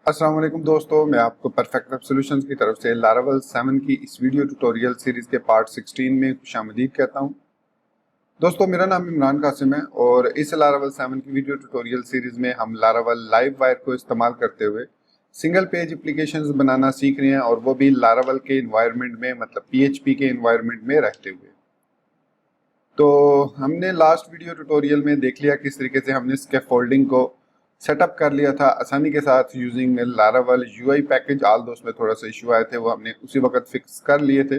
अस्सलाम वालेकुम दोस्तों, मैं आपको परफेक्ट वेब सॉल्यूशंस की तरफ से लारावेल 7 की इस वीडियो ट्यूटोरियल सीरीज के पार्ट 16 में खुशामदीद कहता हूं। दोस्तों, मेरा नाम इमरान कासिम है और इस लारावेल 7 की वीडियो ट्यूटोरियल सीरीज में हम लारावेल लाइव वायर को इस्तेमाल करते हुए सिंगल पेज एप्लीकेशंस बनाना सीख रहे हैं, और वो भी लारावेल के इन्वायरमेंट में, मतलब PHP के इन्वायरमेंट में रहते हुए। तो हमने लास्ट वीडियो ट्यूटोरियल में देख लिया किस तरीके से हमने स्कैफोल्डिंग को सेटअप कर लिया था आसानी के साथ यूजिंग लारावेल यूआई पैकेज। आल दो उसमें थोड़ा सा इशू आए थे, वो हमने उसी वक्त फिक्स कर लिए थे।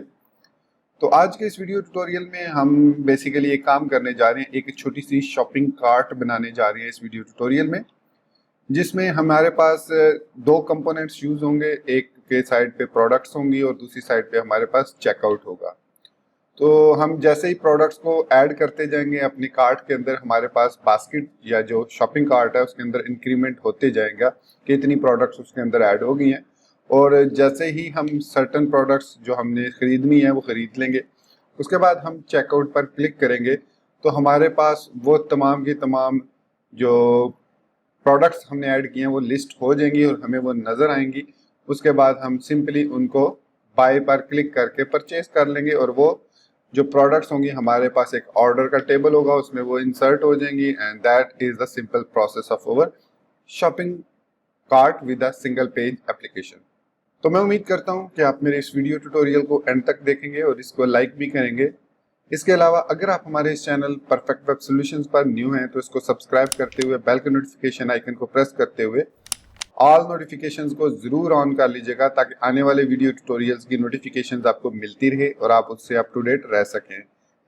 तो आज के इस वीडियो ट्यूटोरियल में हम बेसिकली एक काम करने जा रहे हैं, एक छोटी सी शॉपिंग कार्ट बनाने जा रहे हैं इस वीडियो ट्यूटोरियल में, जिसमें हमारे पास दो कंपोनेंट्स यूज होंगे। एक के साइड पे प्रोडक्ट्स होंगी और दूसरी साइड पे हमारे पास चेकआउट होगा। तो हम जैसे ही प्रोडक्ट्स को ऐड करते जाएंगे अपनी कार्ट के अंदर, हमारे पास बास्केट या जो शॉपिंग कार्ट है उसके अंदर इंक्रीमेंट होते जाएगा कि इतनी प्रोडक्ट्स उसके अंदर ऐड हो गई हैं। और जैसे ही हम सर्टन प्रोडक्ट्स जो हमने खरीदनी है वो खरीद लेंगे, उसके बाद हम चेकआउट पर क्लिक करेंगे तो हमारे पास वो तमाम की तमाम जो प्रोडक्ट्स हमने ऐड किए हैं वो लिस्ट हो जाएंगी और हमें वो नज़र आएंगी। उसके बाद हम सिंपली उनको बाय पर क्लिक करके परचेज कर लेंगे, और वो जो प्रोडक्ट्स होंगी हमारे पास एक ऑर्डर का टेबल होगा, उसमें वो इंसर्ट हो जाएंगी। And that is the simple process of our shopping cart with a single page application. तो मैं उम्मीद करता हूं कि आप मेरे इस वीडियो ट्यूटोरियल को एंड तक देखेंगे और इसको लाइक भी करेंगे। इसके अलावा अगर आप हमारे इस चैनल परफेक्ट वेब सॉल्यूशंस पर न्यू हैं तो इसको सब्सक्राइब करते हुए बेल के नोटिफिकेशन आइकन को प्रेस करते हुए ऑल नोटिफिकेशंस को जरूर ऑन कर लीजिएगा, ताकि आने वाले वीडियो ट्यूटोरियल्स की नोटिफिकेशंस आपको मिलती रहे और आप उससे अप टू डेट रह सकें।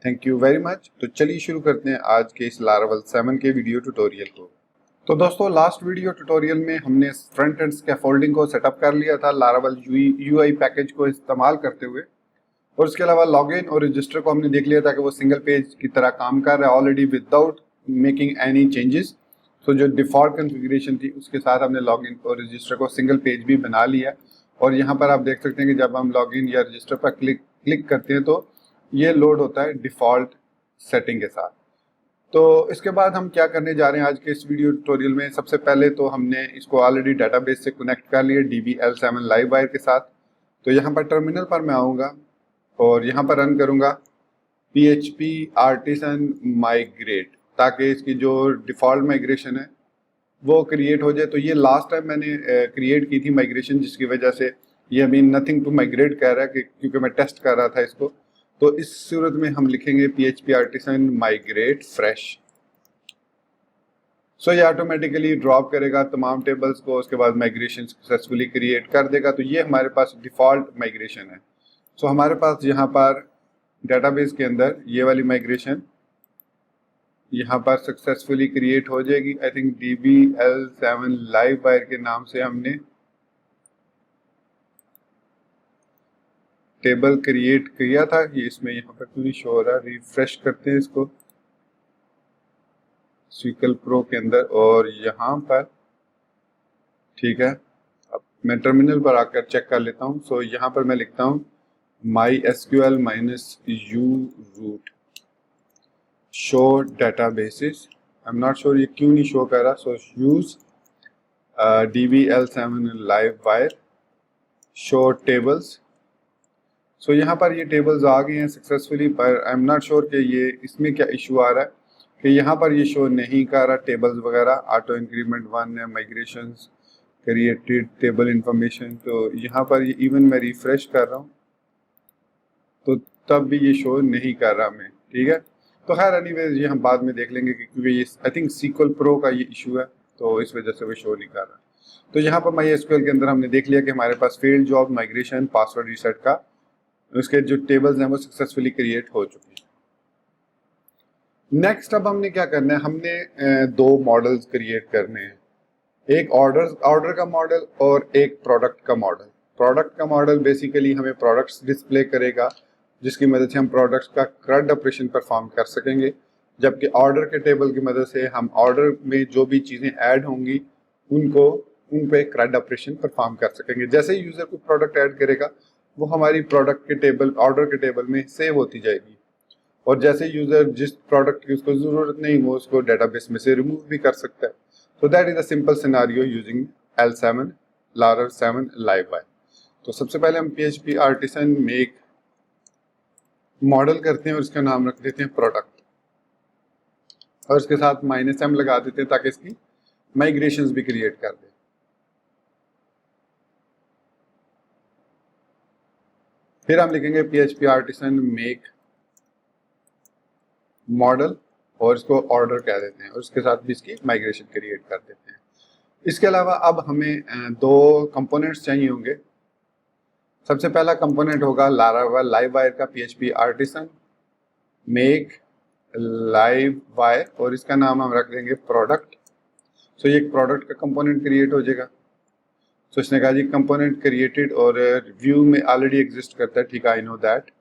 Thank you very much. तो चलिए शुरू करते हैं आज के इस लारावेल 7 के वीडियो ट्यूटोरियल को। तो दोस्तों, लास्ट वीडियो ट्यूटोरियल में हमने फ्रंट एंड स्कैफोल्डिंग को सेटअप कर लिया था लारावेल यूआई पैकेज को इस्तेमाल करते हुए, और उसके अलावा लॉगिन और रजिस्टर को हमने देख लिया था कि वो सिंगल पेज की तरह काम कर रहा है already without making any changes. तो जो डिफॉल्ट कॉन्फ़िगरेशन थी उसके साथ हमने लॉगिन और रजिस्टर को सिंगल पेज भी बना लिया। और यहाँ पर आप देख सकते हैं कि जब हम लॉगिन या रजिस्टर पर क्लिक करते हैं तो ये लोड होता है डिफॉल्ट सेटिंग के साथ। तो इसके बाद हम क्या करने जा रहे हैं आज के इस वीडियो ट्यूटोरियल में, सबसे पहले तो हमने इसको ऑलरेडी डाटाबेस से कनेक्ट कर लिया DBL7 लाइव वायर के साथ। तो यहाँ पर टर्मिनल पर मैं आऊँगा और यहाँ पर रन करूँगा PHP आर्टिसन माइग्रेट, ताकि इसकी जो डिफ़ॉल्ट माइग्रेशन है वो क्रिएट हो जाए। तो ये लास्ट टाइम मैंने क्रिएट की थी माइग्रेशन, जिसकी वजह से ये अभी नथिंग टू माइग्रेट कह रहा है, क्योंकि मैं टेस्ट कर रहा था इसको। तो इस सूरत में हम लिखेंगे PHP आर्टिसन माइग्रेट फ्रेश। सो ये ऑटोमेटिकली ड्रॉप करेगा तमाम टेबल्स को, उसके बाद माइग्रेशन सक्सेसफुली क्रिएट कर देगा। तो ये हमारे पास डिफ़ॉल्ट माइग्रेशन है। सो हमारे पास यहाँ पर डेटाबेस के अंदर ये वाली माइग्रेशन यहाँ पर सक्सेसफुली क्रिएट हो जाएगी। I think DBL7 live wire के नाम से हमने टेबल क्रिएट किया था। ये इसमें यहाँ पर क्यों नहीं शो हो रहा, रिफ्रेश करते हैं इसको SQL प्रो के अंदर, और यहाँ पर ठीक है। अब मैं टर्मिनल पर आकर चेक कर लेता हूँ। सो यहाँ पर मैं लिखता हूँ MySQL -u root show databases. I am not sure ये क्यों नहीं शो कर रहा। So use DBL7 live wire show tables. So यहाँ पर ये टेबल्स आ गए हैं सक्सेसफुली, पर आई एम नॉट श्योर कि ये इसमें क्या इशू आ रहा है कि यहाँ पर ये शो नहीं कर रहा टेबल्स वगैरह। ऑटो इंक्रीमेंट 1 है, माइग्रेशंस क्रिएटेड टेबल इंफॉर्मेशन। तो यहाँ पर ये इवन मैं रिफ्रेश कर रहा हूँ तो तब भी ये शो नहीं कर रहा मैं, ठीक है। तो खैर एनीवेज ये हम बाद में देख लेंगे, क्योंकि ये आई थिंक SQL प्रो का ये इशू है, तो इस वजह से वो शो नहीं कर रहा। तो यहाँ पर MySQL के अंदर हमने देख लिया कि हमारे पास field job migration password reset का उसके जो टेबल्स हैं वो सक्सेसफुली क्रिएट हो चुके हैं। नेक्स्ट अब हमने क्या करना है, हमने दो मॉडल्स क्रिएट करने हैं, एक ऑर्डर का मॉडल और एक प्रोडक्ट का मॉडल। प्रोडक्ट का मॉडल बेसिकली हमें प्रोडक्ट्स डिस्प्ले करेगा, जिसकी मदद से हम प्रोडक्ट्स का CRUD ऑपरेशन परफॉर्म कर सकेंगे, जबकि ऑर्डर के टेबल की मदद से हम ऑर्डर में जो भी चीज़ें ऐड होंगी उन पे CRUD ऑपरेशन परफॉर्म कर सकेंगे। जैसे ही यूज़र को प्रोडक्ट ऐड करेगा वो हमारी प्रोडक्ट के टेबल, ऑर्डर के टेबल में सेव होती जाएगी, और जैसे यूज़र जिस प्रोडक्ट की उसको ज़रूरत नहीं वो उसको डेटाबेस में से रिमूव भी कर सकता है। So that is a simple scenario using L7 Laravel 7 live wire. तो सबसे पहले हम PHP आर्टिसन मेक मॉडल करते हैं और इसका नाम रख देते हैं प्रोडक्ट, और इसके साथ -m लगा देते हैं ताकि इसकी माइग्रेशंस भी क्रिएट कर दे। फिर हम लिखेंगे PHP आर्टिसन मेक मॉडल और इसको ऑर्डर कह देते हैं और उसके साथ भी इसकी माइग्रेशन क्रिएट कर देते हैं। इसके अलावा अब हमें दो कंपोनेंट्स चाहिए होंगे। सबसे पहला कंपोनेंट होगा लारावेल लाइव वायर का PHP artisan make live wire और इसका नाम हम रख देंगे प्रोडक्ट। सो ये एक प्रोडक्ट का कंपोनेंट क्रिएट हो जाएगा। तो इसने कहा जी कंपोनेंट क्रिएटेड और व्यू में ऑलरेडी एग्जिस्ट करता है, ठीक है, आई नो दैट।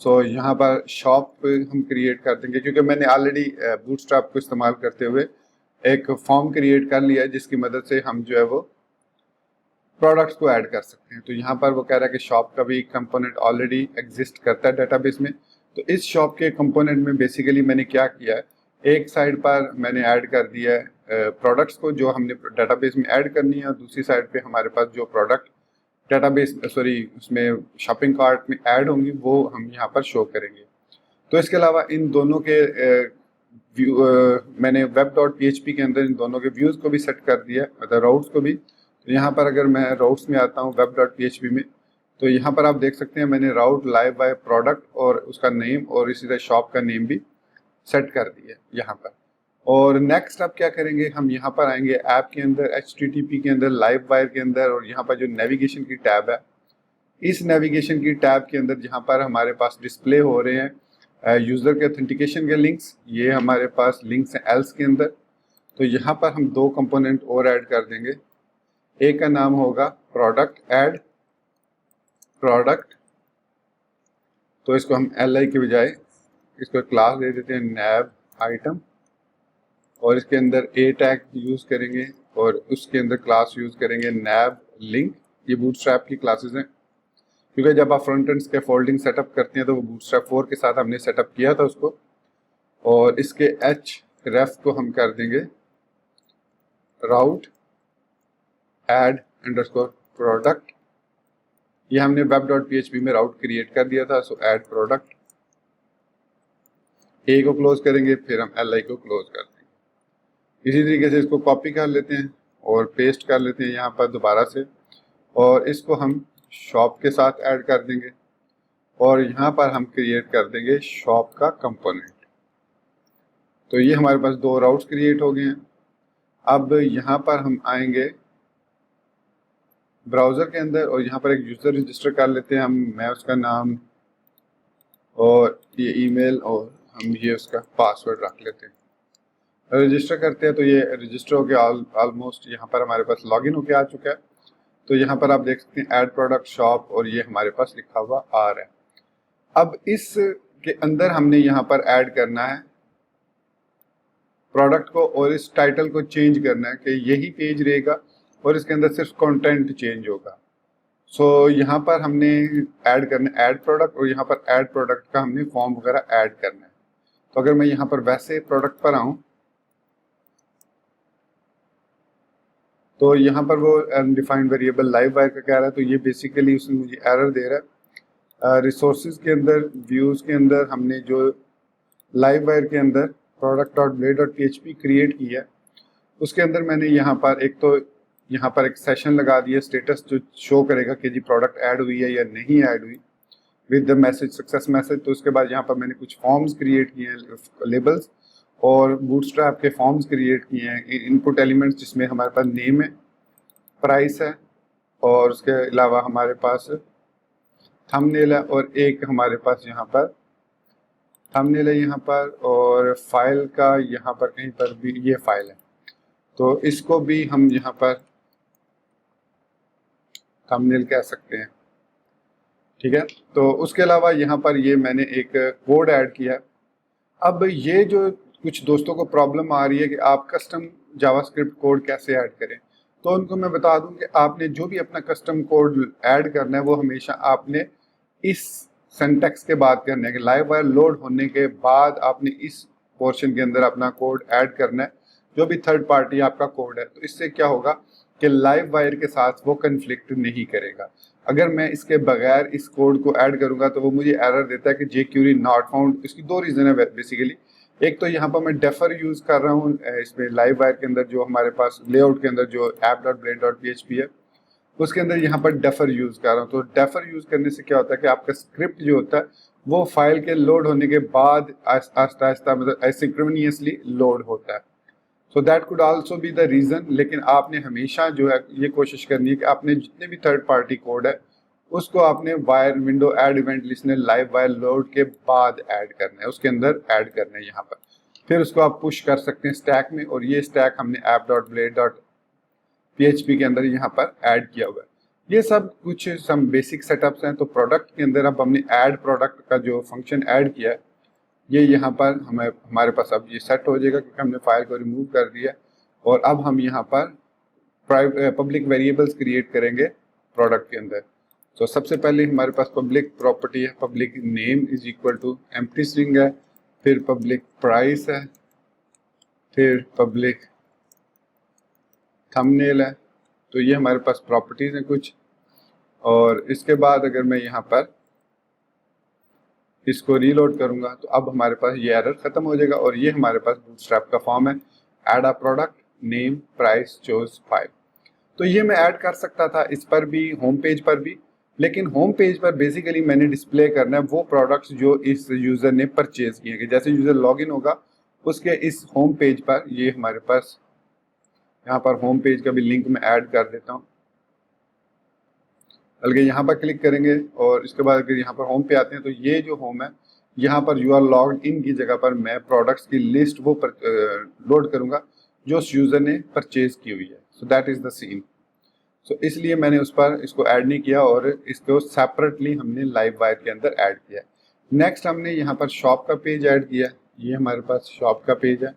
सो यहाँ पर शॉप हम क्रिएट कर देंगे क्योंकि मैंने ऑलरेडी बूटस्ट्रैप को इस्तेमाल करते हुए एक फॉर्म क्रिएट कर लिया है जिसकी मदद से हम जो है वो प्रोडक्ट्स को ऐड कर सकते हैं। तो यहाँ पर वो कह रहा है कि शॉप का भी कंपोनेंट ऑलरेडी एग्जिस्ट करता है डेटाबेस में। तो इस शॉप के कंपोनेंट में बेसिकली मैंने क्या किया है, एक साइड पर मैंने ऐड कर दिया है प्रोडक्ट्स को जो हमने डेटाबेस में ऐड करनी है, और दूसरी साइड पे हमारे पास जो प्रोडक्ट डेटाबेस उसमें शॉपिंग कार्ट में ऐड होंगी वो हम यहाँ पर शो करेंगे। तो इसके अलावा इन दोनों के व्यू मैंने web.php के अंदर इन दोनों के व्यूज़ को भी सेट कर दिया, मतलब राउट्स को भी। तो यहाँ पर अगर मैं राउट्स में आता हूँ web.php में, तो यहाँ पर आप देख सकते हैं मैंने राउट लाइव बाय प्रोडक्ट और उसका नेम और इसी तरह शॉप का नेम भी सेट कर दिया यहाँ पर। और नेक्स्ट आप क्या करेंगे, हम यहाँ पर आएंगे ऐप के अंदर HTTP के अंदर लाइव वायर के अंदर, और यहाँ पर जो नेविगेशन की टैब है, इस नेविगेशन की टैब के अंदर जहाँ पर हमारे पास डिस्प्ले हो रहे हैं यूज़र के ऑथेंटिकेशन के लिंक्स, ये हमारे पास लिंक्स हैं एल्स के अंदर। तो यहाँ पर हम दो कंपोनेंट और ऐड कर देंगे। एक का नाम होगा प्रोडक्ट ऐड प्रोडक्ट, तो इसको हम li के बजाय इसको क्लास दे देते हैं नैब आइटम, और इसके अंदर a टैग यूज़ करेंगे और उसके अंदर क्लास यूज़ करेंगे नैब लिंक। ये बूटस्ट्रैप की क्लासेस हैं क्योंकि जब आप फ्रंट एंड के फोल्डिंग सेटअप करते हैं तो वो बूटस्ट्रैप 4 के साथ हमने सेटअप किया था उसको। और इसके href को हम कर देंगे राउट ऐड अंडरस्कोर प्रोडक्ट। ये हमने web.php में राउट क्रिएट कर दिया था। सो ऐड प्रोडक्ट, ए को क्लोज करेंगे, फिर हम li को क्लोज कर देंगे। इसी तरीके से इसको कॉपी कर लेते हैं और पेस्ट कर लेते हैं यहाँ पर दोबारा से, और इसको हम शॉप के साथ ऐड कर देंगे और यहाँ पर हम क्रिएट कर देंगे शॉप का कंपोनेंट। तो ये हमारे पास दो राउट्स क्रिएट हो गए हैं। अब यहाँ पर हम आएंगे ब्राउज़र के अंदर और यहाँ पर एक यूज़र रजिस्टर कर लेते हैं मैं उसका नाम और ये ईमेल और हम ये उसका पासवर्ड रख लेते हैं। रजिस्टर करते हैं तो ये रजिस्टर हो गया ऑलमोस्ट। यहाँ पर हमारे पास लॉगिन होके आ चुका है। तो यहाँ पर आप देख सकते हैं ऐड प्रोडक्ट शॉप और ये हमारे पास लिखा हुआ आ रहा है। अब इस के अंदर हमने यहाँ पर ऐड करना है प्रोडक्ट को और इस टाइटल को चेंज करना है कि यही पेज रहेगा और इसके अंदर सिर्फ कंटेंट चेंज होगा। सो यहाँ पर हमने ऐड करना है ऐड प्रोडक्ट और यहाँ पर ऐड प्रोडक्ट का हमने फॉर्म वगैरह ऐड करना है। तो अगर मैं यहाँ पर वैसे प्रोडक्ट पर आऊँ तो यहाँ पर वो अनडिफाइंड वेरिएबल लाइव वायर का कह रहा है। तो ये बेसिकली उसने मुझे एरर दे रहा है। रिसोर्सेज के अंदर व्यूज़ के अंदर हमने जो लाइव वायर के अंदर product.blade.php क्रिएट किया है उसके अंदर मैंने यहाँ पर यहाँ पर एक सेशन लगा दिया स्टेटस जो शो करेगा कि जी प्रोडक्ट ऐड हुई है या नहीं ऐड हुई with the message success message. तो उसके बाद यहाँ पर मैंने कुछ फॉर्म्स क्रिएट किए हैं लेबल्स और बूटस्ट्रैप के फॉर्म्स क्रिएट किए हैं इनपुट एलिमेंट्स जिसमें हमारे पास नेम है, प्राइस है और उसके अलावा हमारे पास थंबनेल है और एक हमारे पास यहाँ पर थंबनेल है यहाँ पर और फाइल का यहाँ पर कहीं पर भी ये फाइल है। तो इसको भी हम यहाँ पर थंबनेल कह सकते हैं, ठीक है। तो उसके अलावा यहाँ पर ये मैंने एक कोड ऐड किया। अब ये जो कुछ दोस्तों को प्रॉब्लम आ रही है कि आप कस्टम जावास्क्रिप्ट कोड कैसे ऐड करें, तो उनको मैं बता दूं कि आपने जो भी अपना कस्टम कोड ऐड करना है वो हमेशा आपने इस सिंटैक्स के बाद करना है कि लाइव वायर लोड होने के बाद आपने इस पोर्शन के अंदर अपना कोड ऐड करना है जो भी थर्ड पार्टी आपका कोड है। तो इससे क्या होगा कि लाइव वायर के साथ वो कन्फ्लिक्ट नहीं करेगा। अगर मैं इसके बगैर इस कोड को ऐड करूंगा तो वो मुझे एरर देता है कि जे क्यूरी नॉट फाउंड। इसकी दो रीज़न है बेसिकली। एक तो यहाँ पर मैं डेफर यूज़ कर रहा हूँ इसमें लाइव वायर के अंदर, जो हमारे पास लेआउट के अंदर जो app.blade.php है उसके अंदर यहाँ पर डेफर यूज़ कर रहा हूँ। तो डेफर यूज़ करने से क्या होता है कि आपका स्क्रिप्ट जो होता है वो फाइल के लोड होने के बाद आहिस्ता आहिस्ता मतलब एसिंक्रोनियसली लोड होता है। So that could also be the reason. लेकिन आपने हमेशा जो है ये कोशिश करनी है कि आपने जितने भी थर्ड पार्टी कोड है उसको आपने wire window add event listener live wire load के बाद ऐड करना है, उसके अंदर ऐड करना है यहाँ पर। फिर उसको आप पुश कर सकते हैं स्टैक में, और ये स्टैक हमने app.blade.php के अंदर यहाँ पर ऐड किया हुआ है। ये सब कुछ सम बेसिक सेटअप्स हैं। तो प्रोडक्ट के अंदर अब हमने ऐड प्रोडक्ट का जो फंक्शन ऐड किया है ये यहाँ पर हमारे पास अब ये सेट हो जाएगा क्योंकि हमने फाइल को रिमूव कर दिया। और अब हम यहाँ पर पब्लिक वेरिएबल्स क्रिएट करेंगे प्रोडक्ट के अंदर। तो सबसे पहले हमारे पास पब्लिक प्रॉपर्टी है, public name is equal to empty string है, फिर पब्लिक प्राइस है, फिर पब्लिक थंबनेल है। तो ये हमारे पास प्रॉपर्टीज हैं कुछ। और इसके बाद अगर मैं यहाँ पर इसको रीलोड करूंगा तो अब हमारे पास ये एरर खत्म हो जाएगा। और ये हमारे पास बूटस्ट्रैप का फॉर्म है, add a product name price choose file. तो ये मैं ऐड कर सकता था इस पर भी, होम पेज पर भी, लेकिन होम पेज पर बेसिकली मैंने डिस्प्ले करना है वो प्रोडक्ट्स जो इस यूजर ने परचेज किए हैं। जैसे यूजर लॉगिन होगा उसके इस होम पेज पर ये हमारे पास यहाँ पर होम पेज का भी लिंक मैं ऐड कर देता हूँ। बल्कि यहाँ पर क्लिक करेंगे और इसके बाद अगर यहाँ पर होम पे आते हैं तो ये जो होम है यहाँ पर यू आर लॉग्ड इन की जगह पर मैं प्रोडक्ट्स की लिस्ट वो लोड करूँगा जो उस यूज़र ने परचेज की हुई है। So that is the scene. So इसलिए मैंने उस पर इसको ऐड नहीं किया और इसको सेपरेटली हमने लाइव वायर के अंदर ऐड किया। नेक्स्ट हमने यहाँ पर शॉप का पेज ऐड किया। ये हमारे पास शॉप का पेज है।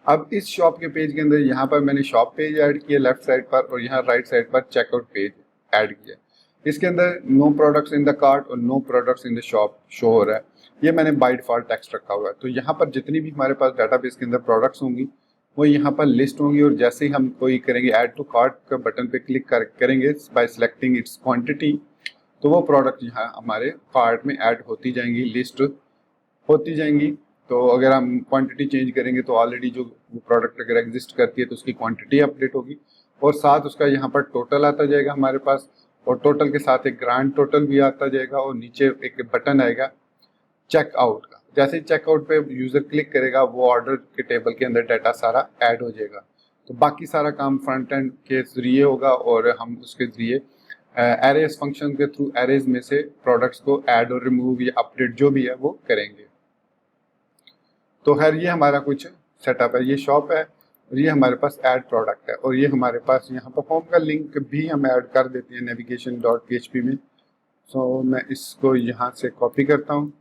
अब इस शॉप के पेज के अंदर यहाँ पर मैंने शॉप पेज ऐड किया लेफ्ट साइड पर, और यहाँ राइट साइड पर चेकआउट पेज ऐड किया। इसके अंदर no products in the cart और no products in the shop show हो रहा है। ये मैंने बाय डिफॉल्ट टेक्स्ट रखा हुआ है। तो यहाँ पर जितनी भी हमारे पास डाटाबेस के अंदर प्रोडक्ट्स होंगी वो यहाँ पर लिस्ट होंगी, और जैसे ही हम कोई करेंगे ऐड टू कार्ट का बटन पे क्लिक करेंगे बाय सिलेक्टिंग इट्स क्वांटिटी, तो वो प्रोडक्ट यहाँ हमारे कार्ट में ऐड होती जाएंगी, लिस्ट होती जाएंगी। तो अगर हम क्वांटिटी चेंज करेंगे तो ऑलरेडी जो वो प्रोडक्ट अगर एग्जिस्ट करती है तो उसकी क्वांटिटी अपडेट होगी, और साथ उसका यहाँ पर टोटल आता जाएगा हमारे पास, और टोटल के साथ एक ग्रांड टोटल भी आता जाएगा, और नीचे एक बटन आएगा चेकआउट का। जैसे ही चेकआउट पे यूज़र क्लिक करेगा वो ऑर्डर के टेबल के अंदर डाटा सारा ऐड हो जाएगा। तो बाकी सारा काम फ्रंट एंड के जरिए होगा, और हम उसके जरिए एरेज फंक्शन के थ्रू एरेज में से प्रोडक्ट्स को ऐड और रिमूव या अपडेट जो भी है वो करेंगे। तो खैर ये हमारा कुछ सेटअप है। ये शॉप है और ये हमारे पास ऐड प्रोडक्ट है, और ये हमारे पास यहाँ पर होम का लिंक भी हम ऐड कर देते हैं navigation.php में। सो मैं इसको यहाँ से कॉपी करता हूँ,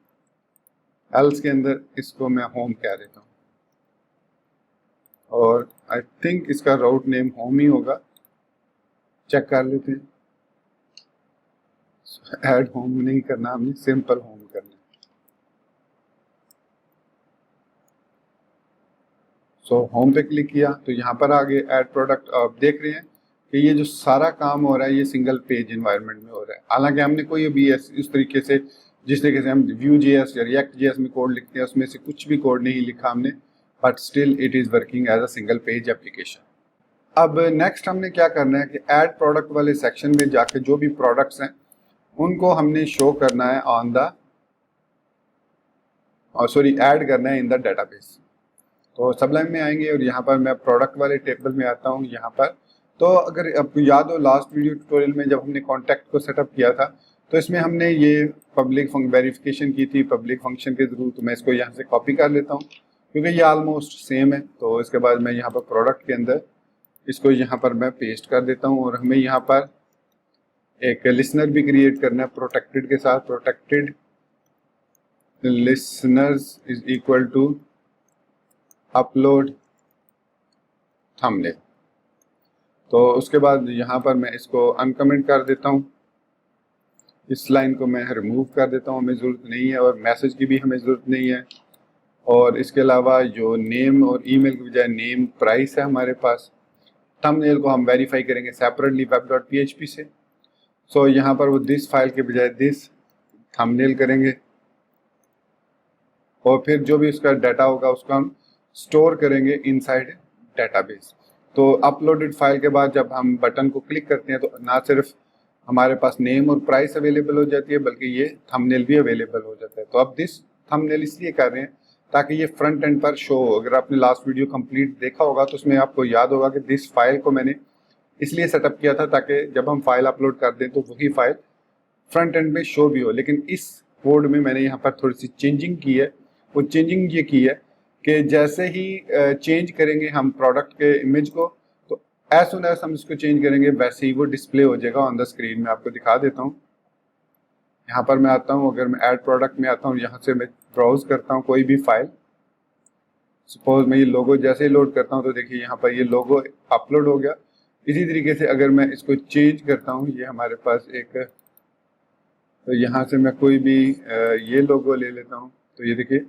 एल्स के अंदर इसको मैं होम कह देता हूँ, और आई थिंक इसका राउट नेम होम ही होगा, चेक कर लेते हैं। ऐड होम नहीं करना, हमें सिंपल होम करना। सो होम पे क्लिक किया तो यहाँ पर आगे ऐड प्रोडक्ट। आप देख रहे हैं कि ये जो सारा काम हो रहा है ये सिंगल पेज इन्वायरमेंट में हो रहा है। हालांकि हमने कोई अभी इस तरीके से, जिस तरीके से हम Vue.js या React.js में कोड लिखते हैं उसमें से कुछ भी कोड नहीं लिखा हमने, but still it is working as a single page application. अब नेक्स्ट हमने क्या करना है कि ऐड प्रोडक्ट वाले सेक्शन में जाके जो भी प्रोडक्ट्स हैं उनको हमने शो करना है ऑन द ऐड करना है इन द डाटाबेस। तो सबलाइम में आएंगे और यहाँ पर मैं प्रोडक्ट वाले टेबल में आता हूँ यहाँ पर। तो अगर आपको याद हो लास्ट वीडियो ट्यूटोरियल में जब हमने कॉन्टैक्ट को सेटअप किया था तो इसमें हमने ये पब्लिक वेरिफिकेशन की थी पब्लिक फंक्शन के थ्रू। तो मैं इसको यहाँ से कॉपी कर लेता हूँ क्योंकि ये ऑलमोस्ट सेम है। तो इसके बाद मैं यहाँ पर प्रोडक्ट के अंदर इसको यहाँ पर मैं पेस्ट कर देता हूँ, और हमें यहाँ पर एक लिसनर भी क्रिएट करना है प्रोटेक्टेड के साथ। Protected listeners is equal to upload thumbnail. तो उसके बाद यहाँ पर मैं इसको अनकमेंट कर देता हूँ, इस लाइन को मैं रिमूव कर देता हूँ, हमें ज़रूरत नहीं है, और मैसेज की भी हमें ज़रूरत नहीं है। और इसके अलावा जो नेम और ईमेल की बजाय नेम प्राइस है हमारे पास, थंबनेल को हम वेरीफाई करेंगे सेपरेटली web.php से। सो यहाँ पर वो दिस फाइल के बजाय दिस थंबनेल करेंगे और फिर जो भी उसका डाटा होगा उसको हम स्टोर करेंगे इनसाइड डेटाबेस। तो अपलोडेड फाइल के बाद जब हम बटन को क्लिक करते हैं तो ना सिर्फ हमारे पास नेम और प्राइस अवेलेबल हो जाती है बल्कि ये थंबनेल भी अवेलेबल हो जाता है। तो अब दिस थंबनेल इसलिए कर रहे हैं ताकि ये फ्रंट एंड पर शो हो। अगर आपने लास्ट वीडियो कंप्लीट देखा होगा तो उसमें आपको याद होगा कि दिस फाइल को मैंने इसलिए सेटअप किया था ताकि जब हम फाइल अपलोड कर दें तो वही फाइल फ्रंट एंड में शो भी हो। लेकिन इस कोड में मैंने यहाँ पर थोड़ी सी चेंजिंग की है। वो चेंजिंग ये की है कि जैसे ही चेंज करेंगे हम प्रोडक्ट के इमेज को तो एज सुन एज हम इसको चेंज करेंगे वैसे ही वो डिस्प्ले हो जाएगा ऑन द स्क्रीन। में आपको दिखा देता हूँ। यहाँ पर मैं आता हूँ, अगर मैं ऐड प्रोडक्ट में आता हूँ, यहाँ से मैं ब्राउज करता हूँ कोई भी फाइल। सपोज मैं ये लोगो जैसे ही लोड करता हूँ तो देखिए यहाँ पर ये लोगो अपलोड हो गया। इसी तरीके से अगर मैं इसको चेंज करता हूँ, ये हमारे पास एक, तो यहाँ से मैं कोई भी ये लोगो ले लेता हूँ तो ये देखिए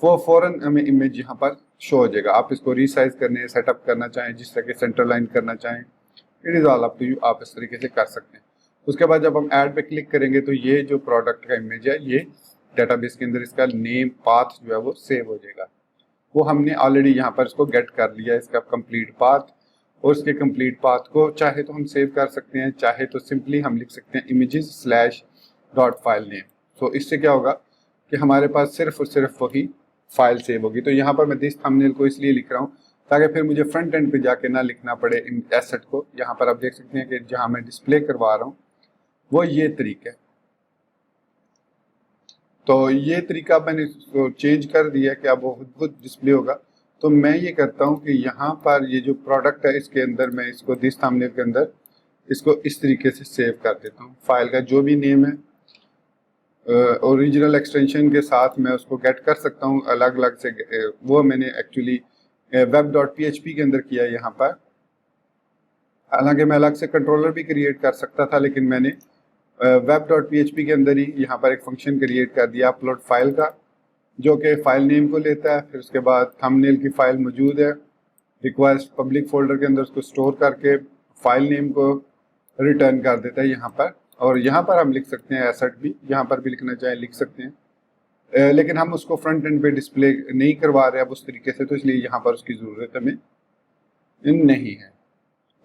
वो फौरन हमें इमेज यहाँ पर शो हो जाएगा। आप इसको रीसाइज करने सेटअप करना चाहें, जिस तरह के सेंटर लाइन करना चाहें, it is all up to you, आप इस तरीके से कर सकते हैं। उसके बाद जब हम ऐड पे क्लिक करेंगे तो ये जो प्रोडक्ट का इमेज है ये डेटाबेस के अंदर इसका नेम पाथ जो है वो सेव हो जाएगा। वो हमने ऑलरेडी यहाँ पर इसको गेट कर लिया, इसका कंप्लीट पाथ। और इसके कंप्लीट पाथ को चाहे तो हम सेव कर सकते हैं, चाहे तो सिंपली हम लिख सकते हैं images/.file name। तो इससे क्या होगा कि हमारे पास सिर्फ और सिर्फ वही फाइल सेव होगी। तो यहाँ पर मैं दिस थंबनेल को इसलिए लिख रहा हूँ ताकि फिर मुझे फ्रंट एंड पे जाके ना लिखना पड़े इन एसेट को। यहाँ पर आप देख सकते हैं कि जहाँ मैं डिस्प्ले करवा रहा हूँ वो ये तरीका है। तो ये तरीका मैंने चेंज कर दिया कि अब वो खुद डिस्प्ले होगा। तो मैं ये करता हूँ कि यहाँ पर ये जो प्रोडक्ट है इसके अंदर मैं इसको दिस थंबनेल के अंदर इसको इस तरीके से सेव कर देता हूँ। फाइल का जो भी नेम है ओरिजिनल एक्सटेंशन के साथ मैं उसको गेट कर सकता हूँ अलग अलग से। वो मैंने एक्चुअली web.php के अंदर किया है यहाँ पर। हालांकि मैं अलग से कंट्रोलर भी क्रिएट कर सकता था लेकिन मैंने web.php के अंदर ही यहाँ पर एक फंक्शन क्रिएट कर दिया अपलोड फाइल का, जो कि फाइल नेम को लेता है। फिर उसके बाद थंबनेल की फाइल मौजूद है, रिक्वेस्ट पब्लिक फोल्डर के अंदर उसको स्टोर करके फाइल नेम को रिटर्न कर देता है यहाँ पर। और यहाँ पर हम लिख सकते हैं एसेट भी, यहाँ पर भी लिखना चाहे लिख सकते हैं। लेकिन हम उसको फ्रंट एंड पे डिस्प्ले नहीं करवा रहे अब उस तरीके से, तो इसलिए यहाँ पर उसकी ज़रूरत हमें नहीं है।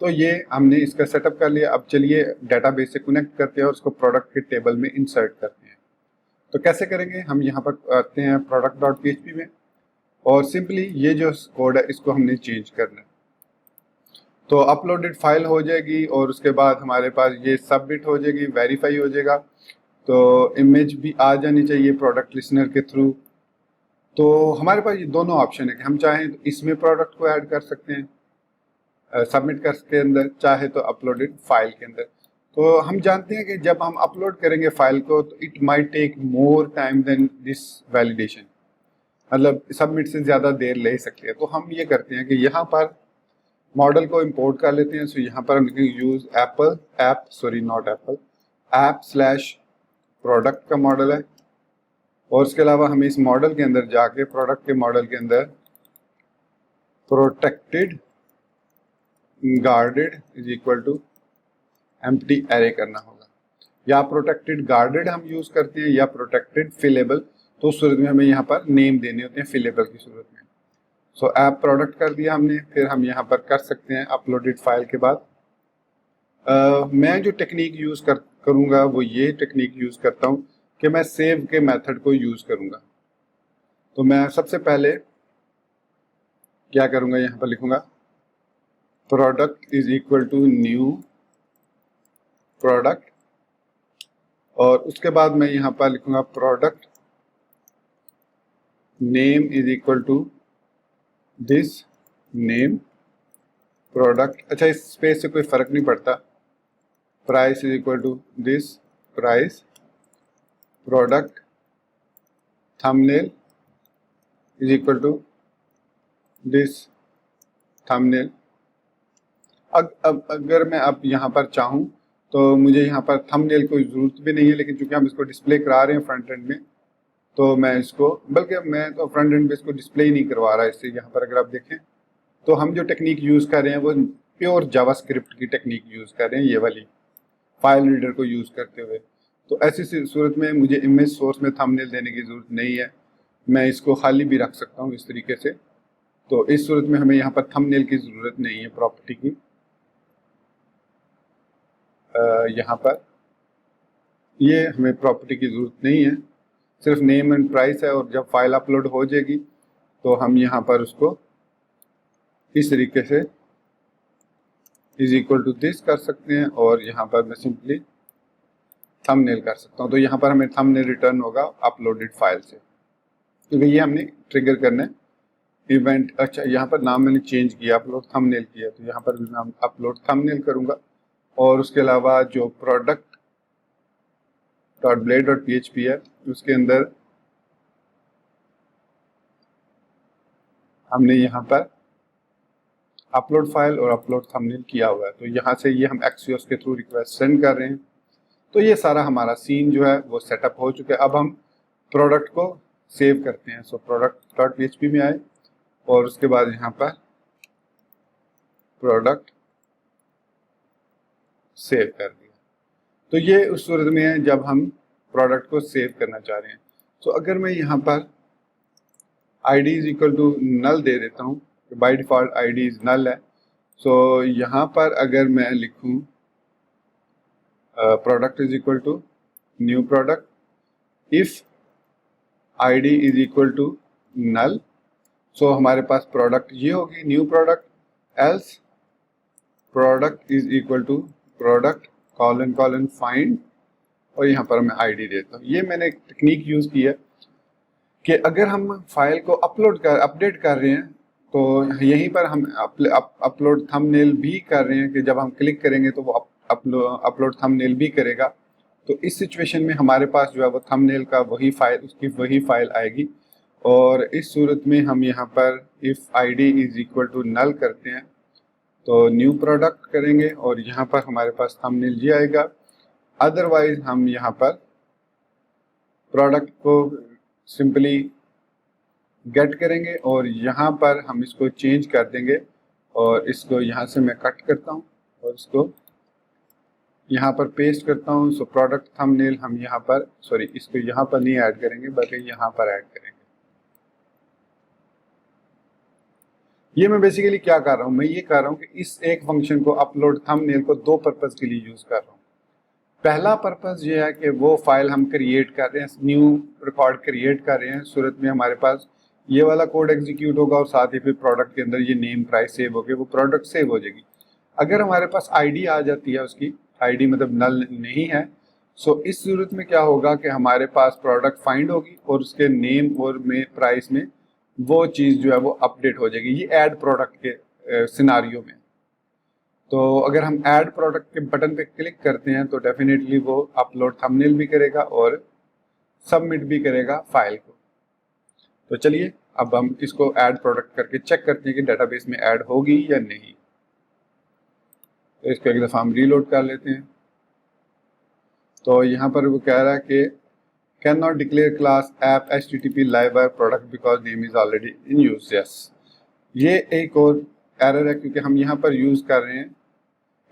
तो ये हमने इसका सेटअप कर लिया। अब चलिए डेटाबेस से कनेक्ट करते हैं और उसको प्रोडक्ट के टेबल में इंसर्ट करते हैं। तो कैसे करेंगे, हम यहाँ पर आते हैं product.php में और सिंपली ये जो कोड है इसको हमने चेंज करना है। तो अपलोडेड फाइल हो जाएगी और उसके बाद हमारे पास ये सबमिट हो जाएगी, वेरीफाई हो जाएगा। तो इमेज भी आ जानी चाहिए प्रोडक्ट लिसनर के थ्रू। तो हमारे पास ये दोनों ऑप्शन है कि हम चाहें तो इसमें प्रोडक्ट को ऐड कर सकते हैं सबमिट कर के अंदर, चाहे तो अपलोडेड फाइल के अंदर। तो हम जानते हैं कि जब हम अपलोड करेंगे फाइल को तो it might take more time than this validation, मतलब सबमिट से ज़्यादा देर ले सकते हैं। तो हम ये करते हैं कि यहाँ पर मॉडल को इंपोर्ट कर लेते हैं। सो यहाँ पर हम लिखेंगे यूज ऐप/प्रोडक्ट का मॉडल है। और उसके अलावा हमें इस मॉडल के अंदर जाके प्रोडक्ट के मॉडल के अंदर protected guarded is equal to empty array करना होगा। या प्रोटेक्टेड गार्डेड हम यूज करते हैं या प्रोटेक्टेड फिलेबल, तो उस सूरत में हमें यहाँ पर नेम देने होते हैं फिलेबल की सूरत में। सो ऐप प्रोडक्ट कर दिया हमने। फिर हम यहाँ पर कर सकते हैं अपलोडेड फाइल के बाद मैं जो टेक्निक यूज करूँगा वो ये टेक्निक यूज करता हूँ कि मैं सेव के मेथड को यूज करूँगा। तो मैं सबसे पहले क्या करूँगा, यहाँ पर लिखूंगा product is equal to new product और उसके बाद मैं यहाँ पर लिखूंगा product name is equal to this name product. अच्छा, इस स्पेस से कोई फर्क नहीं पड़ता। Price is equal to this price product thumbnail is equal to this thumbnail. अब अगर मैं अब यहाँ पर चाहूँ तो मुझे यहाँ पर थंबनेल कोई ज़रूरत भी नहीं है, लेकिन चूंकि हम इसको डिस्प्ले करा रहे हैं फ्रंट एंड में तो मैं इसको, बल्कि मैं तो फ्रंट एंड पे इसको डिस्प्ले ही नहीं करवा रहा। इससे यहाँ पर अगर आप देखें तो हम जो टेक्निक यूज़ कर रहे हैं वो प्योर जावास्क्रिप्ट की टेक्निक यूज़ कर रहे हैं, ये वाली फाइल रीडर को यूज़ करते हुए। तो ऐसी सूरत में मुझे इमेज सोर्स में थंबनेल देने की ज़रूरत नहीं है, मैं इसको खाली भी रख सकता हूँ इस तरीके से। तो इस सूरत में हमें यहाँ पर थंबनेल की ज़रूरत नहीं है प्रॉपर्टी की। यहाँ पर ये हमें प्रॉपर्टी की ज़रूरत नहीं है, सिर्फ नेम एंड प्राइस है। और जब फाइल अपलोड हो जाएगी तो हम यहाँ पर उसको इस तरीके से इज इक्वल टू दिस कर सकते हैं और यहाँ पर मैं सिंपली थंबनेल कर सकता हूँ। तो यहाँ पर हमें थंबनेल रिटर्न होगा अपलोडेड फाइल से, क्योंकि ये हमने ट्रिगर करना है इवेंट। अच्छा, यहाँ पर नाम मैंने चेंज किया, अपलोड थंबनेल किया, तो यहाँ पर भी मैं अपलोड थंबनेल करूँगा। और उसके अलावा जो product.blade.php है उसके अंदर हमने यहाँ पर अपलोड फाइल और अपलोड थंबनेल किया हुआ है। तो यहाँ से ये हम एक्सियोस के थ्रू रिक्वेस्ट सेंड कर रहे हैं। तो ये सारा हमारा सीन जो है वो सेटअप हो चुका है। अब हम प्रोडक्ट को सेव करते हैं। सो product.php में आए और उसके बाद यहाँ पर प्रोडक्ट सेव कर दिया। तो ये उस सूरत में है जब हम प्रोडक्ट को सेव करना चाह रहे हैं। तो अगर मैं यहाँ पर id is equal to null दे देता हूँ, by default id is null है। सो यहाँ पर अगर मैं लिखूँ product is equal to new product, if id is equal to null, so हमारे पास प्रोडक्ट ये होगी new product, else product is equal to product colon find, और यहाँ पर मैं id देता हूँ। ये मैंने एक टेक्निक यूज़ की है कि अगर हम फाइल को अपडेट कर रहे हैं तो यहीं पर हम अपलोड थंबनेल भी कर रहे हैं कि जब हम क्लिक करेंगे तो वो अपलोड थंबनेल भी करेगा। तो इस सिचुएशन में हमारे पास जो है वो थंबनेल का उसकी वही फाइल आएगी। और इस सूरत में हम यहाँ पर if id is equal to null करते हैं तो न्यू प्रोडक्ट करेंगे और यहाँ पर हमारे पास थंबनेल ये आएगा। अदरवाइज हम यहाँ पर प्रोडक्ट को सिंपली गेट करेंगे और यहाँ पर हम इसको चेंज कर देंगे और इसको यहाँ से मैं कट करता हूँ और इसको यहाँ पर पेस्ट करता हूँ। सो प्रोडक्ट थंबनेल हम यहाँ पर इसको यहाँ पर नहीं ऐड करेंगे बल्कि यहाँ पर ऐड करेंगे। ये मैं बेसिकली क्या कर रहा हूँ, मैं ये कर रहा हूँ कि इस एक फंक्शन को अपलोड थंबनेल को दो पर्पज़ के लिए यूज़ कर रहा हूँ। पहला पर्पज़ ये है कि वो फाइल हम क्रिएट कर रहे हैं, न्यू रिकॉर्ड क्रिएट कर रहे हैं, सूरत में हमारे पास ये वाला कोड एग्जीक्यूट होगा और साथ ही फिर प्रोडक्ट के अंदर ये नेम प्राइस सेव होगी, वो प्रोडक्ट सेव हो जाएगी। अगर हमारे पास आईडी आ जाती है, उसकी आईडी मतलब नल नहीं है, सो इस सूरत में क्या होगा कि हमारे पास प्रोडक्ट फाइंड होगी और उसके नेम और में प्राइस में वो चीज़ जो है वो अपडेट हो जाएगी। ये ऐड प्रोडक्ट के सिनारियो में। तो अगर हम ऐड प्रोडक्ट के बटन पे क्लिक करते हैं तो डेफिनेटली वो अपलोड थंबनेल भी करेगा और सबमिट भी करेगा फाइल को। तो चलिए अब हम इसको ऐड प्रोडक्ट करके चेक करते हैं कि डेटाबेस में ऐड होगी या नहीं। तो इसको एक दफ़ा हम रीलोड कर लेते हैं। तो यहाँ पर वो कह रहा है कि can not declare class app HTTP live wire product because name is already in use. Yes, ये एक और एरर है क्योंकि हम यहाँ पर यूज़ कर रहे हैं,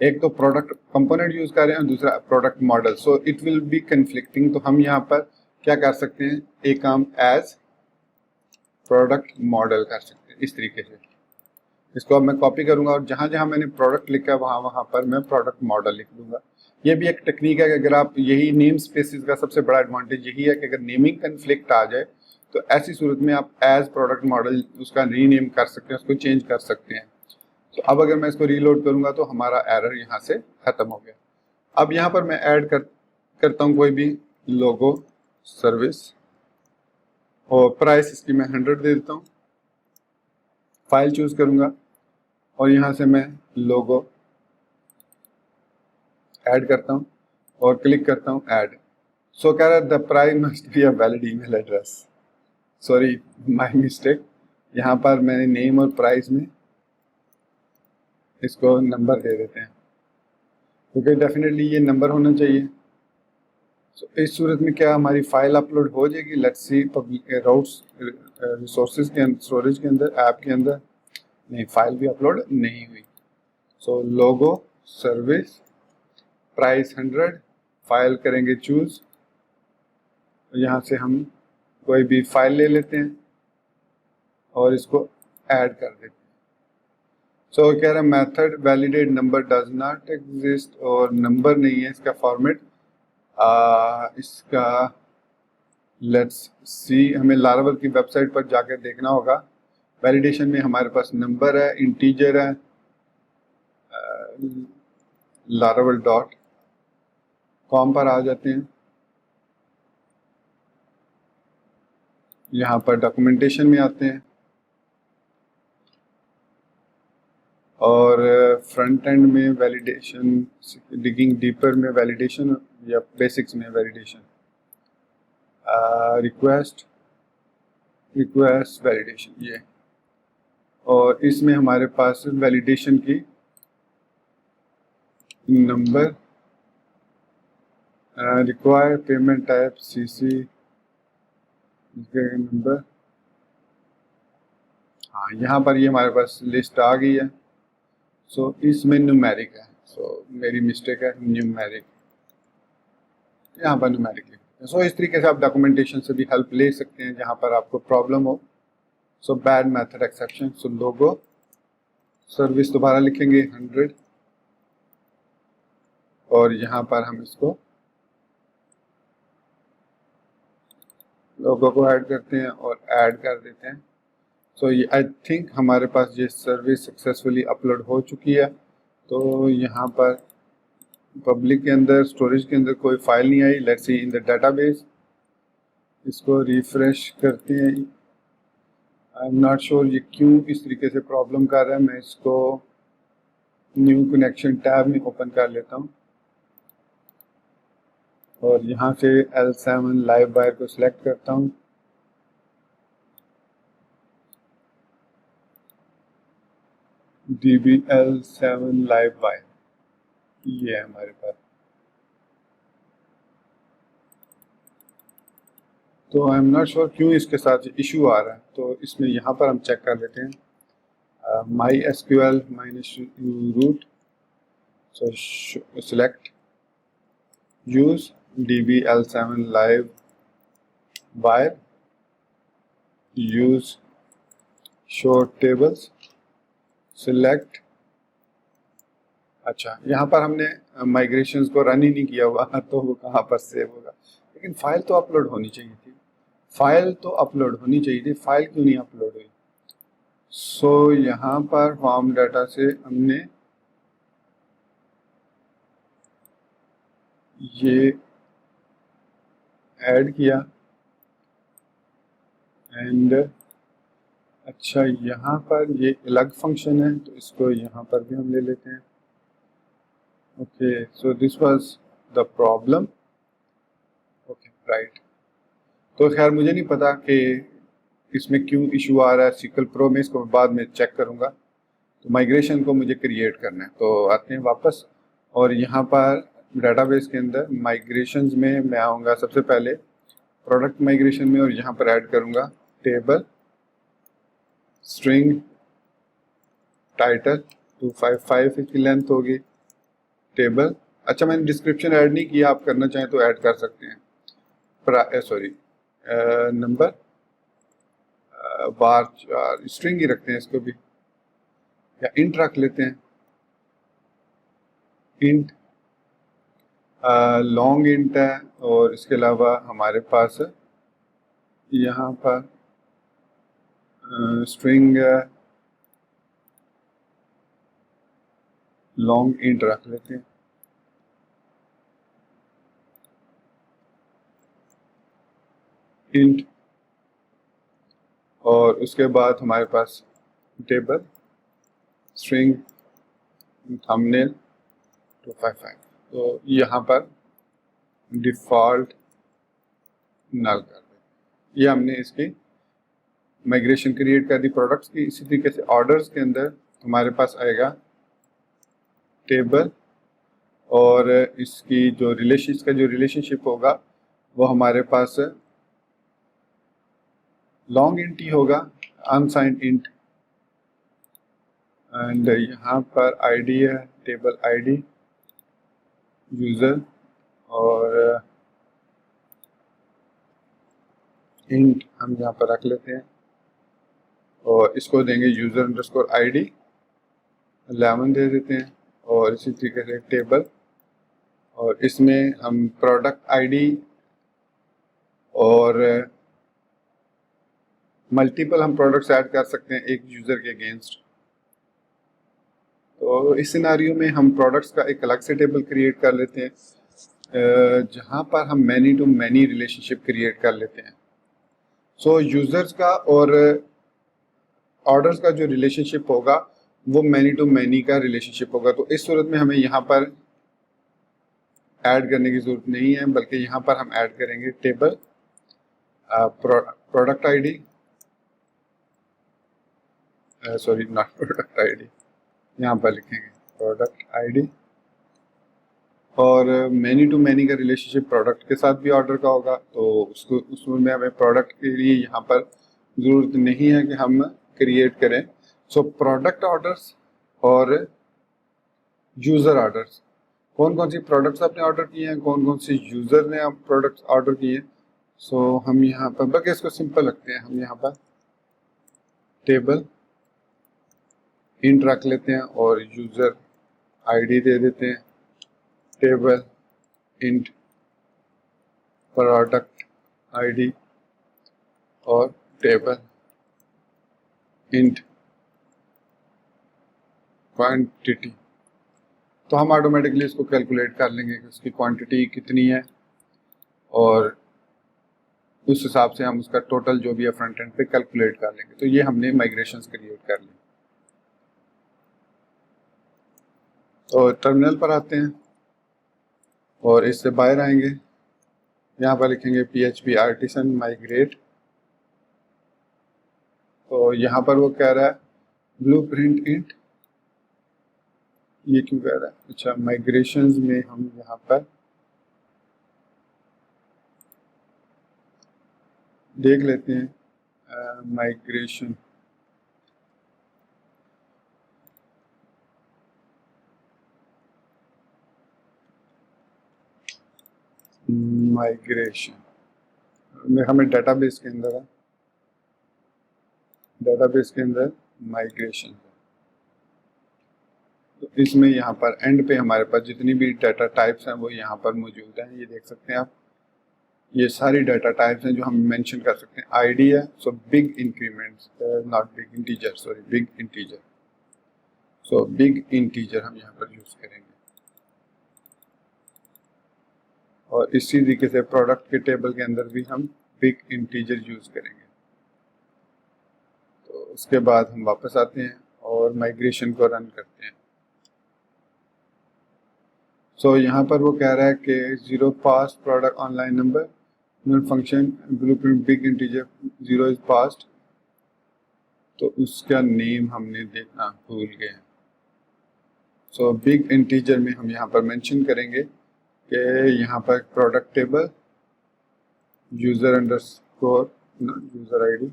एक तो प्रोडक्ट कंपोनेंट यूज़ कर रहे हैं और दूसरा product model. So it will be conflicting. तो हम यहाँ पर क्या कर सकते हैं, एक काम एज प्रोडक्ट मॉडल कर सकते हैं इस तरीके से। इसको अब मैं कॉपी करूंगा और जहाँ जहाँ मैंने प्रोडक्ट लिखा है वहाँ पर मैं प्रोडक्ट मॉडल लिख दूंगा। ये भी एक टेक्निक है कि अगर आप यही नेम स्पेसिस का सबसे बड़ा एडवांटेज यही है कि अगर नेमिंग कन्फ्लिक्ट आ जाए तो ऐसी सूरत में आप एज प्रोडक्ट मॉडल उसका रीनेम कर सकते हैं, उसको चेंज कर सकते हैं। तो अब अगर मैं इसको रीलोड करूंगा तो हमारा एरर यहाँ से ख़त्म हो गया। अब यहाँ पर मैं ऐड करता हूँ कोई भी लोगो सर्विस और प्राइस इसकी मैं 100 दे देता हूँ। फाइल चूज़ करूँगा और यहाँ से मैं लोगो ऐड करता हूँ और क्लिक करता हूँ ऐड। सो कह रहा है the price must be a valid email address. Sorry my mistake, यहाँ पर मैंने नेम और प्राइस में इसको नंबर दे देते हैं क्योंकि डेफिनेटली ये नंबर होना चाहिए। सो इस सूरत में क्या हमारी फाइल अपलोड हो जाएगी। लेट्स सी राउट्स रिसोर्सेज के स्टोरेज के अंदर, ऐप के अंदर नहीं, फाइल भी अपलोड नहीं हुई। सो लोगो, सर्विस, प्राइस 100, फाइल करेंगे चूज। यहाँ से हम कोई भी फाइल ले लेते हैं और इसको ऐड कर देते हैं। सो कह रहा है method validate number does not exist, और नंबर नहीं है इसका फॉर्मेट। इसका लेट्स सी, हमें लारावल की वेबसाइट पर जाकर देखना होगा। वैलिडेशन में हमारे पास नंबर है, इंटीजर है, laravel.com पर आ जाते हैं। यहाँ पर डॉक्यूमेंटेशन में आते हैं और फ्रंट एंड में वैलिडेशन, डिगिंग डीपर में वैलिडेशन या बेसिक्स में वैलिडेशन, रिक्वेस्ट वैलिडेशन ये। और इसमें हमारे पास वैलिडेशन की number, require payment type CC number. हाँ, यहाँ पर ये हमारे पास लिस्ट आ गई है। सो इसमें न्यूमेरिक है, सो मेरी मिस्टेक है, न्यूमेरिक, यहाँ पर न्यूमेरिक लिख देते हैं। सो इस तरीके से आप डॉक्यूमेंटेशन से भी हेल्प ले सकते हैं जहाँ पर आपको प्रॉब्लम हो। सो बैड मेथड एक्सेप्शन, सो लोगो, सर्विस दोबारा लिखेंगे 100 और यहाँ पर हम इसको लोगो को ऐड करते हैं और ऐड कर देते हैं। सो ये आई थिंक हमारे पास ये सर्विस सक्सेसफुली अपलोड हो चुकी है। तो यहाँ पर पब्लिक के अंदर, स्टोरेज के अंदर कोई फाइल नहीं आई। Let's see in the database, इसको रिफ्रेश करते हैं। आई एम नॉट श्योर ये क्यों इस तरीके से प्रॉब्लम कर रहा है। मैं इसको न्यू कनेक्शन टैब में ओपन कर लेता हूँ और यहाँ से L7 लाइव वायर को सिलेक्ट करता हूँ। DBL7 लाइव वायर ये है हमारे पास। तो आई एम नॉट श्योर क्यों इसके साथ इशू आ रहा है। तो इसमें यहाँ पर हम चेक कर लेते हैं, MySQL -root, so select use DBL7 live wire, use show tables, select। अच्छा, यहाँ पर हमने माइग्रेशंस को रन ही नहीं किया हुआ तो वो कहाँ पर सेव होगा। लेकिन फाइल तो अपलोड होनी चाहिए थी, फाइल थी, फाइल क्यों नहीं अपलोड हुई। सो यहाँ पर फॉर्म डाटा से हमने ये ऐड किया एंड अच्छा, यहाँ पर ये अलग फंक्शन है तो इसको यहाँ पर भी हम ले लेते हैं। Okay, so this was the problem. Okay, right. तो खैर मुझे नहीं पता कि इसमें क्यों इशू आ रहा है। SQL Pro में इसको बाद में चेक करूँगा। तो माइग्रेशन को मुझे क्रिएट करना है, तो आते हैं वापस और यहाँ पर डेटाबेस के अंदर माइग्रेशंस में मैं आऊँगा सबसे पहले प्रोडक्ट माइग्रेशन में और यहाँ पर ऐड करूँगा टेबल स्ट्रिंग टाइटल 255 इसकी लेंथ होगी। टेबल, अच्छा मैंने डिस्क्रिप्शन ऐड नहीं किया, आप करना चाहें तो ऐड कर सकते हैं। नंबर बार चार, स्ट्रिंग ही रखते हैं इसको भी, या इंट रख लेते हैं। इंट लॉन्ग इंट है और इसके अलावा हमारे पास यहाँ पर स्ट्रिंग लॉन्ग इंट रख लेते हैं। इंट और उसके बाद हमारे पास टेबल स्ट्रिंग थंबनेल 255। तो यहाँ पर डिफ़ॉल्ट नल कर दें। ये हमने इसकी माइग्रेशन क्रिएट कर दी प्रोडक्ट्स की। इसी तरीके से ऑर्डर्स के अंदर हमारे पास आएगा टेबल और इसकी जो रिलेशनशिप होगा वो हमारे पास लॉन्ग इंट ही होगा, अनसाइंड इंट एंड यहाँ पर आईडी है, टेबल आईडी यूज़र, और इंट हम यहाँ पर रख लेते हैं और इसको देंगे यूज़र अंडरस्कोर आईडी 11 दे देते हैं, और इसी तरीके से टेबल, और इसमें हम प्रोडक्ट आईडी और मल्टीपल हम प्रोडक्ट्स ऐड कर सकते हैं एक यूज़र के अगेंस्ट। तो इस सिनारियो में हम प्रोडक्ट्स का एक अलग से टेबल क्रिएट कर लेते हैं जहाँ पर हम many to many relationship create कर लेते हैं। सो यूज़र्स का और ऑर्डर्स का जो रिलेशनशिप होगा वो मैनी टू मैनी का रिलेशनशिप होगा। तो इस सूरत में हमें यहाँ पर ऐड करने की ज़रूरत नहीं है, बल्कि यहाँ पर हम ऐड करेंगे table product ID, sorry not product ID, यहाँ पर लिखेंगे प्रोडक्ट आईडी, और मैनी टू मैनी का रिलेशनशिप प्रोडक्ट के साथ भी ऑर्डर का होगा। तो उसको उसमें हमें प्रोडक्ट के लिए यहाँ पर ज़रूरत नहीं है कि हम क्रिएट करें। सो प्रोडक्ट ऑर्डर्स और यूज़र ऑर्डर्स, कौन कौन सी प्रोडक्ट्स आपने ऑर्डर किए हैं, कौन कौन से यूज़र ने आप प्रोडक्ट्स ऑर्डर किए हैं। सो हम यहाँ पर बल्कि इसको सिंपल रखते हैं, हम यहाँ पर टेबल इंट रख लेते हैं और यूज़र आईडी दे देते हैं, टेबल इंट प्रोडक्ट आईडी और टेबल इंट क्वांटिटी। तो हम ऑटोमेटिकली इसको कैलकुलेट कर लेंगे कि उसकी क्वांटिटी कितनी है, और उस हिसाब से हम उसका टोटल जो भी है फ्रंट एंड पे कैलकुलेट कर लेंगे। तो ये हमने माइग्रेशंस क्रिएट कर ली। तो टर्मिनल पर आते हैं और इससे बाहर आएंगे, यहाँ पर लिखेंगे PHP आर्टिसन माइग्रेट। तो यहाँ पर वो कह रहा है ब्लूप्रिंट इंट, ये क्यों कह रहा है, अच्छा माइग्रेशंस में हम यहाँ पर देख लेते हैं माइग्रेशन। माइग्रेशन में हमें डेटाबेस के अंदर है, डेटाबेस के अंदर माइग्रेशन। तो इसमें यहाँ पर एंड पे हमारे पास जितनी भी डाटा टाइप्स हैं वो यहाँ पर मौजूद हैं। ये देख सकते हैं आप, ये सारी डाटा टाइप्स हैं जो हम मेंशन कर सकते हैं। आईडी है, so big increments, not big integer, sorry big integer, so big integer हम यहाँ पर यूज करेंगे। और इसी तरीके से प्रोडक्ट के टेबल के अंदर भी हम बिग इंटीजर यूज करेंगे। तो उसके बाद हम वापस आते हैं और माइग्रेशन को रन करते हैं। सो यहाँ पर वो कह रहा है कि 0 pass product online number function blueprint big integer 0 is passed. तो उसका नेम हमने देखना भूल गए। सो बिग इंटीजर में हम यहाँ पर मेंशन करेंगे कि यहाँ पर product table user underscore user ID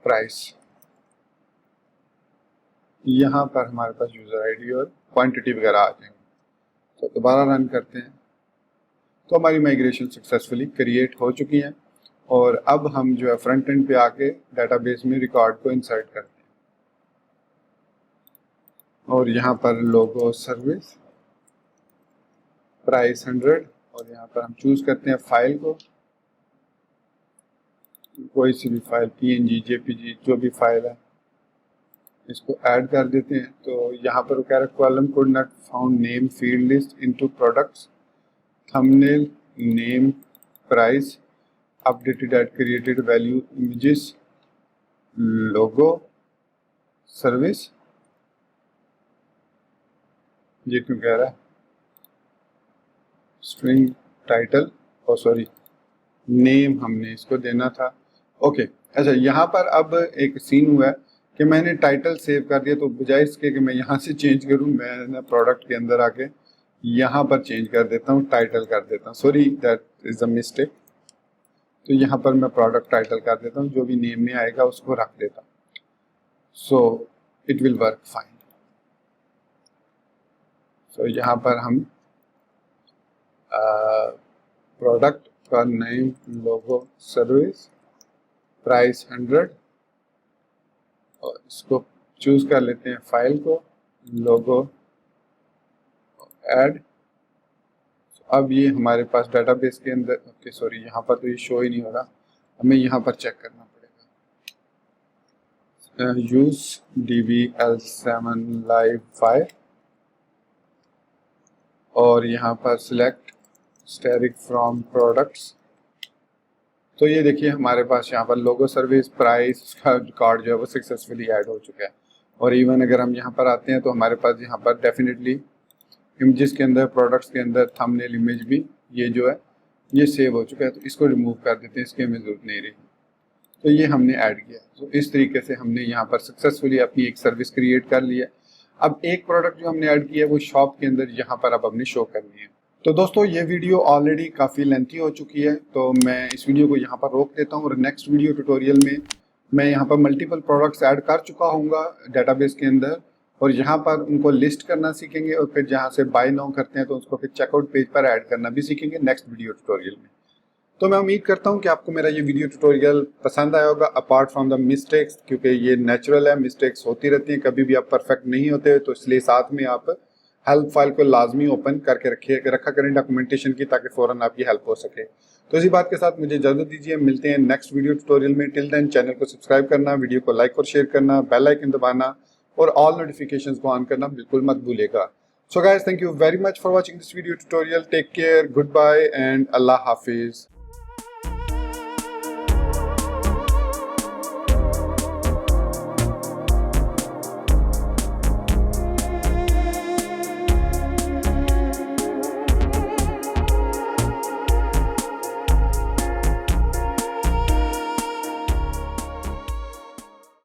price, यहाँ पर हमारे पास यूजर आईडी और क्वांटिटी वगैरह आ जाएंगे। तो दोबारा रन करते हैं। तो हमारी माइग्रेशन सक्सेसफुली क्रिएट हो चुकी है, और अब हम जो है फ्रंट एंड पे आके डेटाबेस में रिकॉर्ड को इंसर्ट करते हैं। और यहाँ पर लोगो सर्विस प्राइस 100, और यहाँ पर हम चूज करते हैं फाइल को, कोई सी भी फाइल PNG JPG जो भी फाइल है इसको ऐड कर देते हैं। तो यहाँ पर कह रहा है column could not found name field list into products thumbnail name price updated at created value images logo service. ये क्यों कह रहा है, स्ट्रिंग टाइटल और सॉरी नेम हमने इसको देना था। ओके अच्छा, यहाँ पर अब एक सीन हुआ है कि मैंने टाइटल सेव कर दिया, तो बजाय इसके कि मैं यहाँ से चेंज करूँ, मैं प्रोडक्ट के अंदर आके यहाँ पर चेंज कर देता हूँ, टाइटल कर देता हूँ। Sorry that is a mistake. तो यहाँ पर मैं प्रोडक्ट टाइटल कर देता हूँ, जो भी नेम में आएगा उसको रख देता हूँ। So it will work fine. तो यहाँ पर हम प्रोडक्ट का नेम, लोगो, सर्विस, प्राइस 100 और इसको चूज कर लेते हैं फाइल को, लोगो, ऐड। अब ये हमारे पास डेटाबेस के अंदर, ओके सॉरी यहाँ पर तो ये शो ही नहीं हो रहा, हमें यहाँ पर चेक करना पड़ेगा। यूज DBL7 लाइव फाइल और यहाँ पर सिलेक्ट स्टेरिक फ्रॉम प्रोडक्ट्स। तो ये देखिए हमारे पास यहाँ पर लोगो, सर्विस, प्राइस, उसका कार्ड जो है वो सक्सेसफुली ऐड हो चुका है। और इवन अगर हम यहाँ पर आते हैं तो हमारे पास यहाँ पर डेफिनेटली इमेजेस के अंदर, प्रोडक्ट्स के अंदर थंबनेल इमेज भी ये जो है ये सेव हो चुका है। तो इसको रिमूव कर देते हैं, इसकी हमें ज़रूरत नहीं रही। तो ये हमने ऐड किया। तो इस तरीके से हमने यहाँ पर सक्सेसफुली अपनी एक सर्विस क्रिएट कर ली है। अब एक प्रोडक्ट जो हमने ऐड किया है वो शॉप के अंदर यहाँ पर अब हमने शो करनी है। तो दोस्तों ये वीडियो ऑलरेडी काफ़ी लेंथी हो चुकी है, तो मैं इस वीडियो को यहाँ पर रोक देता हूँ और नेक्स्ट वीडियो ट्यूटोरियल में मैं यहाँ पर मल्टीपल प्रोडक्ट्स ऐड कर चुका हूँगा डेटाबेस के अंदर, और यहाँ पर उनको लिस्ट करना सीखेंगे और फिर जहाँ से बाय नाउ करते हैं तो उसको फिर चेकआउट पेज पर ऐड करना भी सीखेंगे नेक्स्ट वीडियो ट्यूटोरियल में। तो मैं उम्मीद करता हूँ कि आपको मेरा ये वीडियो ट्यूटोरियल पसंद आया होगा, अपार्ट फ्रॉम द मिस्टेक्स, क्योंकि ये नेचुरल है, मिस्टेक्स होती रहती हैं, कभी भी आप परफेक्ट नहीं होते। तो इसलिए साथ में आप हेल्प फाइल को लाजमी ओपन करके रखा करें डॉक्यूमेंटेशन की, ताकि फ़ौरन आपकी हेल्प हो सके। तो इसी बात के साथ मुझे इजाज़त दीजिए, मिलते हैं नेक्स्ट वीडियो ट्यूटोरियल में। टिल देन चैनल को सब्सक्राइब करना, वीडियो को लाइक और शेयर करना, बेल आइकन दबाना और ऑल नोटिफिकेशंस को ऑन करना बिल्कुल मत भूलिएगा। So guys, thank you very much for watching this video tutorial. Take care, good bye and अल्लाह हाफिज़।